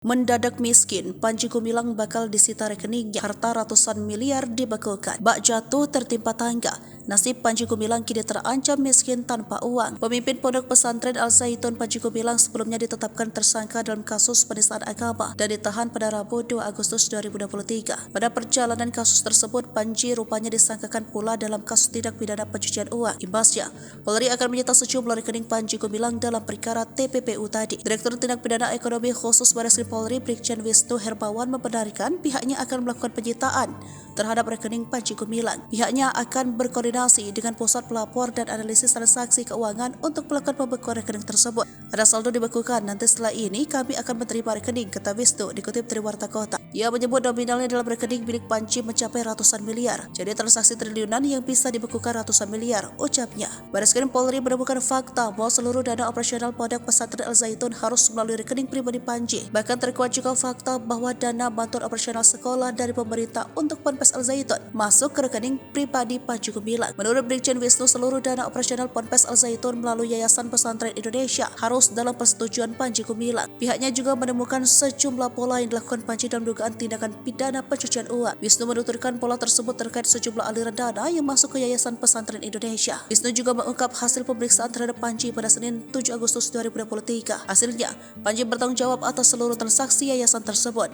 Mendadak miskin, Panji Gumilang bakal disita rekeningnya, harta ratusan miliar dibekukan. Bak jatuh tertimpa tangga, nasib Panji Gumilang kini terancam miskin tanpa uang. Pemimpin Pondok Pesantren Al Zaitun Panji Gumilang sebelumnya ditetapkan tersangka dalam kasus penistaan agama dan ditahan pada Rabu 2 Agustus 2023. Pada perjalanan kasus tersebut, Panji rupanya disangkakan pula dalam kasus tindak pidana pencucian uang. Imbasnya, Polri akan menyita sejumlah rekening Panji Gumilang dalam perkara TPPU tadi. Direktur Tindak Pidana Ekonomi Khusus Bareskrim Polri Brigjen Wisnu Herbawan membenarkan pihaknya akan melakukan penyitaan terhadap rekening Panji Gumilang. Pihaknya akan berkoordinasi dengan Pusat Pelapor dan Analisis Transaksi Keuangan untuk melakukan pembekuan rekening tersebut. Ada saldo dibekukan, nanti setelah ini kami akan menerima rekening, kata Wisnu, dikutip dari Warta Kota. Ia menyebut nominalnya dalam rekening milik Panji mencapai ratusan miliar. Jadi transaksi triliunan yang bisa dibekukan ratusan miliar, ucapnya. Bareskrim Polri menemukan fakta bahwa seluruh dana operasional Pondok Pesantren Al Zaitun harus melalui rekening pribadi Panji. Bahkan terkuat juga fakta bahwa dana bantuan operasional sekolah dari pemerintah untuk Ponpes Al Zaitun masuk ke rekening pribadi Panji Gumilang. Menurut Brigjen Wisnu, seluruh dana operasional Ponpes Al Zaitun melalui Yayasan Pesantren Indonesia harus dalam persetujuan Panji Gumilang. Pihaknya juga menemukan sejumlah pola yang dilakukan Panji dalam dugaan tindakan pidana pencucian uang. Wisnu menuturkan pola tersebut terkait sejumlah aliran dana yang masuk ke Yayasan Pesantren Indonesia. Wisnu juga mengungkap hasil pemeriksaan terhadap Panji pada Senin 7 Agustus 2023. Hasilnya, Panji bertanggung jawab atas seluruh transaksi yayasan tersebut.